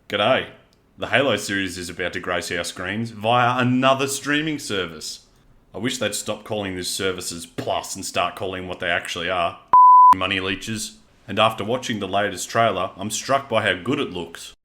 G'day. The Halo series is about to grace our screens via another streaming service. I wish they'd stop calling these services Plus and start calling what they actually are. Money leeches. And after watching the latest trailer, I'm struck by how good it looks.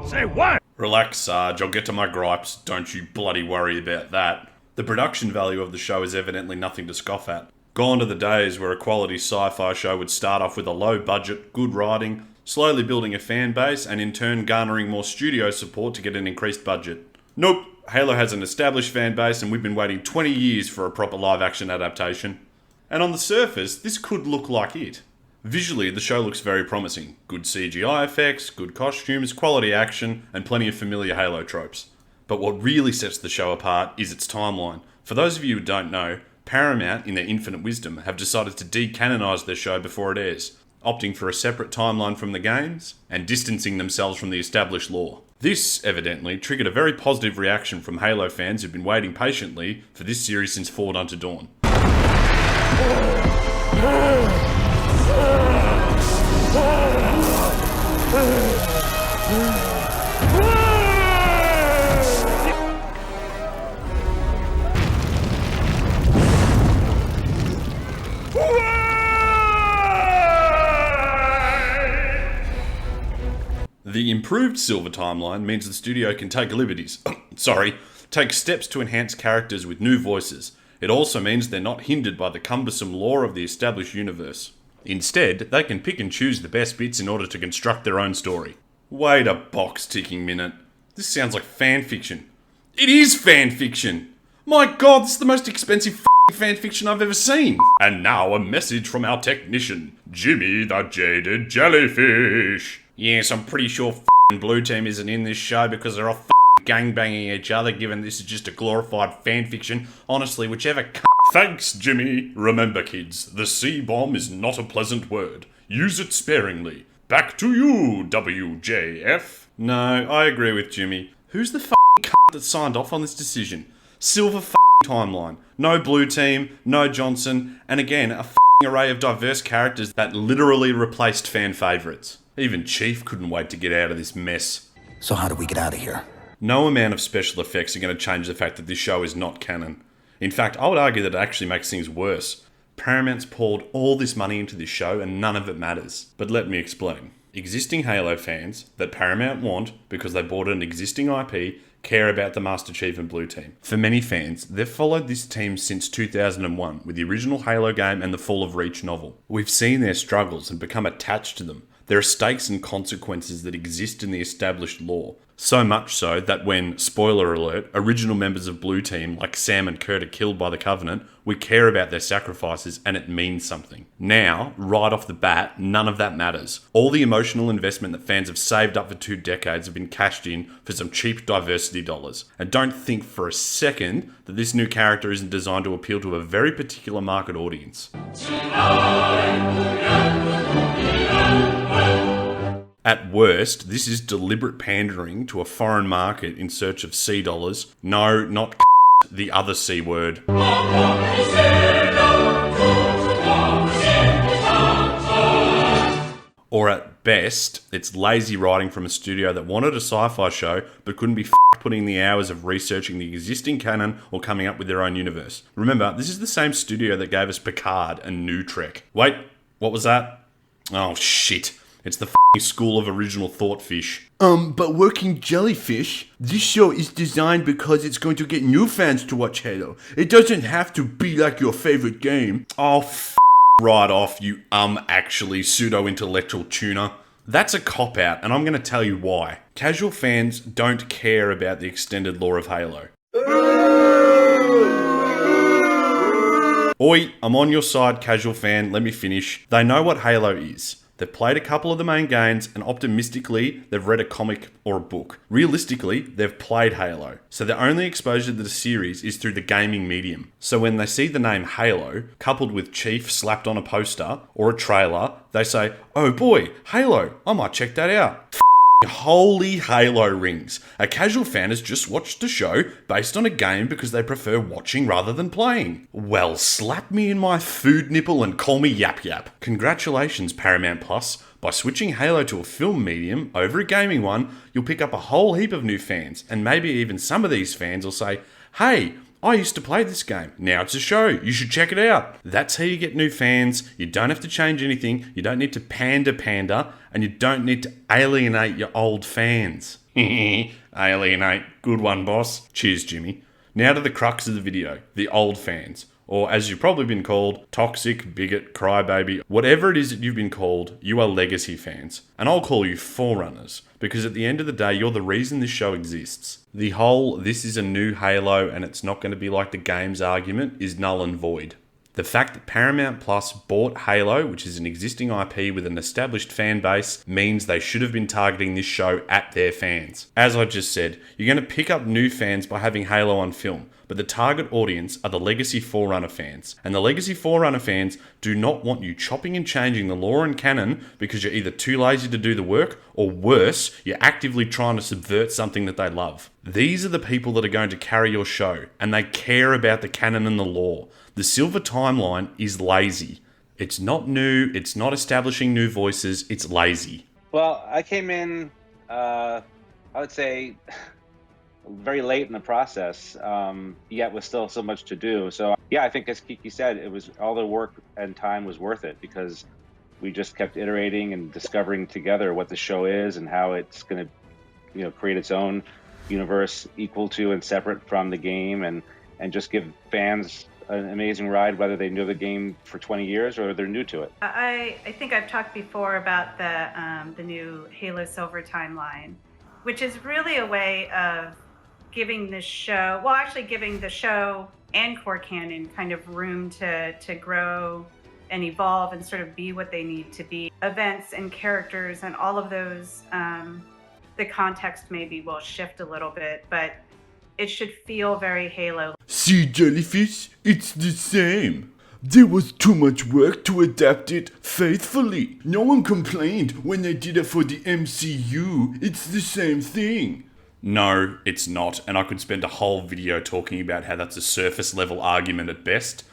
Say what? Relax, Sarge, I'll get to my gripes. Don't you bloody worry about that. The production value of the show is evidently nothing to scoff at. Gone are the days where a quality sci-fi show would start off with a low budget, good writing, slowly building a fan base, and in turn garnering more studio support to get an increased budget. Nope, Halo has an established fan base and we've been waiting 20 years for a proper live-action adaptation. And on the surface, this could look like it. Visually, the show looks very promising. Good CGI effects, good costumes, quality action, and plenty of familiar Halo tropes. But what really sets the show apart is its timeline. For those of you who don't know, Paramount, in their infinite wisdom, have decided to decanonize their show before it airs, opting for a separate timeline from the games, and distancing themselves from the established lore. This, evidently, triggered a very positive reaction from Halo fans who've been waiting patiently for this series since Forward Unto Dawn. The improved Silver timeline means the studio can take liberties. Take steps to enhance characters with new voices. It also means they're not hindered by the cumbersome lore of the established universe. Instead, they can pick and choose the best bits in order to construct their own story. Wait a box-ticking minute. This sounds like fanfiction. It is fanfiction! My god, this is the most expensive fanfiction I've ever seen! And now a message from our technician, Jimmy the Jaded Jellyfish. Yes, I'm pretty sure Blue Team isn't in this show because they're all gangbanging each other, given this is just a glorified fanfiction. Honestly, whichever Thanks, Jimmy. Remember, kids, the C-bomb is not a pleasant word. Use it sparingly. Back to you, WJF. No, I agree with Jimmy. Who's the that signed off on this decision? Silver timeline. No Blue Team, no Johnson, and again, a array of diverse characters that literally replaced fan favourites. Even Chief couldn't wait to get out of this mess. So how do we get out of here? No amount of special effects are going to change the fact that this show is not canon. In fact, I would argue that it actually makes things worse. Paramount's poured all this money into this show and none of it matters. But let me explain. Existing Halo fans that Paramount want because they bought an existing IP care about the Master Chief and Blue Team. For many fans, they've followed this team since 2001 with the original Halo game and the Fall of Reach novel. We've seen their struggles and become attached to them. There are stakes and consequences that exist in the established lore. So much so that when, spoiler alert, original members of Blue Team like Sam and Kurt are killed by the Covenant, we care about their sacrifices and it means something. Now, right off the bat, none of that matters. All the emotional investment that fans have saved up for 2 decades have been cashed in for some cheap diversity dollars. And don't think for a second that this new character isn't designed to appeal to a very particular market audience. At worst, this is deliberate pandering to a foreign market in search of C dollars. No, not the other C word. Or at best, it's lazy writing from a studio that wanted a sci-fi show but couldn't be putting the hours of researching the existing canon or coming up with their own universe. Remember, this is the same studio that gave us Picard and New Trek. Wait, what was that? Oh shit. It's the School of Original Thought Fish. But working Jellyfish, this show is designed because it's going to get new fans to watch Halo. It doesn't have to be like your favorite game. Oh, right off, you actually pseudo-intellectual tuner. That's a cop-out, and I'm going to tell you why. Casual fans don't care about the extended lore of Halo. Oi, I'm on your side, casual fan, let me finish. They know what Halo is. They've played a couple of the main games, and optimistically, they've read a comic or a book. Realistically, they've played Halo. So their only exposure to the series is through the gaming medium. So when they see the name Halo, coupled with Chief slapped on a poster or a trailer, they say, oh boy, Halo, I might check that out. Holy Halo rings. A casual fan has just watched a show based on a game because they prefer watching rather than playing. Well, slap me in my food nipple and call me Yap Yap. Congratulations, Paramount Plus. By switching Halo to a film medium over a gaming one, you'll pick up a whole heap of new fans, and maybe even some of these fans will say, hey, I used to play this game. Now it's a show. You should check it out. That's how you get new fans. You don't have to change anything. You don't need to pander, and you don't need to alienate your old fans. Alienate. Good one, boss. Cheers, Jimmy. Now to the crux of the video, the old fans. Or as you've probably been called, toxic, bigot, crybaby, whatever it is that you've been called, you are legacy fans. And I'll call you forerunners, because at the end of the day, you're the reason this show exists. The whole, this is a new Halo and it's not going to be like the games argument is null and void. The fact that Paramount Plus bought Halo, which is an existing IP with an established fan base, means they should have been targeting this show at their fans. As I just said, you're going to pick up new fans by having Halo on film, but the target audience are the Legacy Forerunner fans. And the Legacy Forerunner fans do not want you chopping and changing the lore and canon because you're either too lazy to do the work, or worse, you're actively trying to subvert something that they love. These are the people that are going to carry your show, and they care about the canon and the lore. The Silver Timeline is lazy. It's not new, it's not establishing new voices, it's lazy. Well, I came in, I would say, very late in the process, yet with still so much to do. So yeah, I think as Kiki said, it was all the work and time was worth it because we just kept iterating and discovering together what the show is and how it's going to, create its own universe equal to and separate from the game, and just give fans an amazing ride, whether they know the game for 20 years or they're new to it. I think I've talked before about the new Halo Silver Timeline, which is really a way of giving the show, giving the show and core canon kind of room to grow and evolve and sort of be what they need to be. Events and characters and all of those, the context maybe will shift a little bit, but it should feel very Halo. See, Jellyfish, it's the same. There was too much work to adapt it faithfully. No one complained when they did it for the MCU. It's the same thing. No, it's not, and I could spend a whole video talking about how that's a surface level argument at best.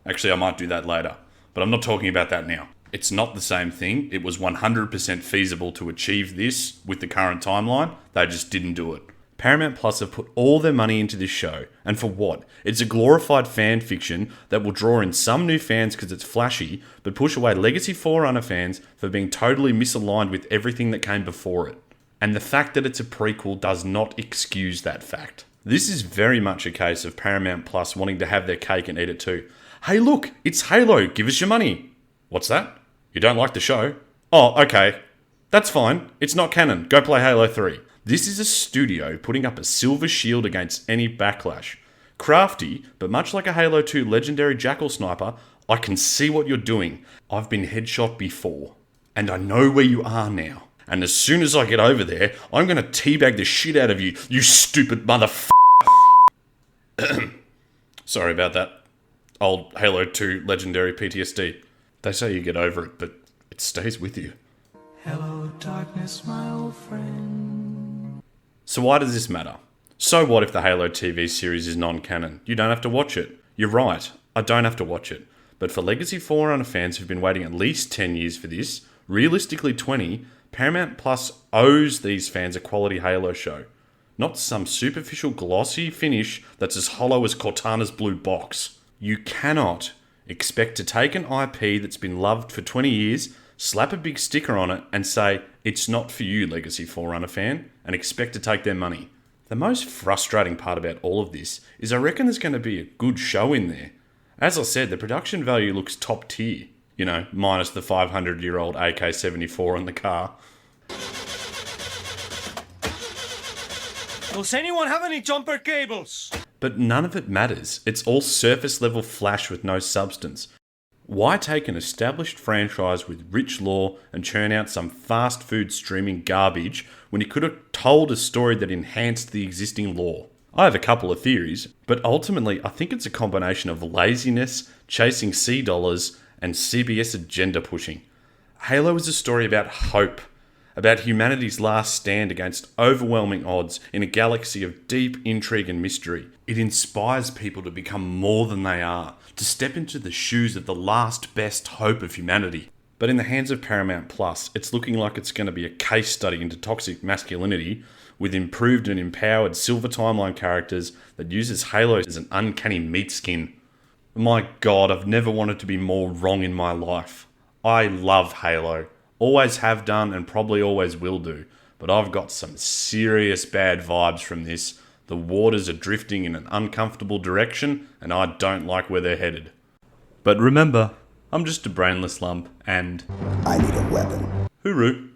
Actually, I might do that later, but I'm not talking about that now. It's not the same thing. It was 100% feasible to achieve this with the current timeline. They just didn't do it. Paramount Plus have put all their money into this show, and for what? It's a glorified fan fiction that will draw in some new fans because it's flashy, but push away Legacy Forerunner fans for being totally misaligned with everything that came before it. And the fact that it's a prequel does not excuse that fact. This is very much a case of Paramount Plus wanting to have their cake and eat it too. Hey look, it's Halo, give us your money. What's that? You don't like the show? Oh, okay. That's fine. It's not canon. Go play Halo 3. This is a studio putting up a silver shield against any backlash. Crafty, but much like a Halo 2 legendary Jackal sniper, I can see what you're doing. I've been headshot before, and I know where you are now. And as soon as I get over there, I'm gonna teabag the shit out of you, you stupid motherfucker. Sorry about that. Old Halo 2 legendary PTSD. They say you get over it, but it stays with you. Hello, darkness, my old friend. So why does this matter? So what if the Halo TV series is non-canon? You don't have to watch it. You're right, I don't have to watch it. But for Legacy Forerunner fans who've been waiting at least 10 years for this, realistically 20, Paramount Plus owes these fans a quality Halo show. Not some superficial glossy finish that's as hollow as Cortana's blue box. You cannot expect to take an IP that's been loved for 20 years, slap a big sticker on it and say, it's not for you, Legacy Forerunner fan, and expect to take their money. The most frustrating part about all of this is I reckon there's going to be a good show in there. As I said, the production value looks top tier. You know, minus the 500-year-old AK-74 in the car. Does anyone have any jumper cables? But none of it matters. It's all surface-level flash with no substance. Why take an established franchise with rich lore and churn out some fast food streaming garbage when you could have told a story that enhanced the existing lore? I have a couple of theories, but ultimately I think it's a combination of laziness, chasing C dollars, and CBS agenda pushing. Halo is a story about hope, about humanity's last stand against overwhelming odds in a galaxy of deep intrigue and mystery. It inspires people to become more than they are, to step into the shoes of the last best hope of humanity. But in the hands of Paramount Plus, it's looking like it's going to be a case study into toxic masculinity, with improved and empowered Silver Timeline characters that uses Halo as an uncanny meat skin. My god, I've never wanted to be more wrong in my life. I love Halo. Always have done and probably always will do. But I've got some serious bad vibes from this. The waters are drifting in an uncomfortable direction and I don't like where they're headed. But remember, I'm just a brainless lump and... I need a weapon. Hooroo.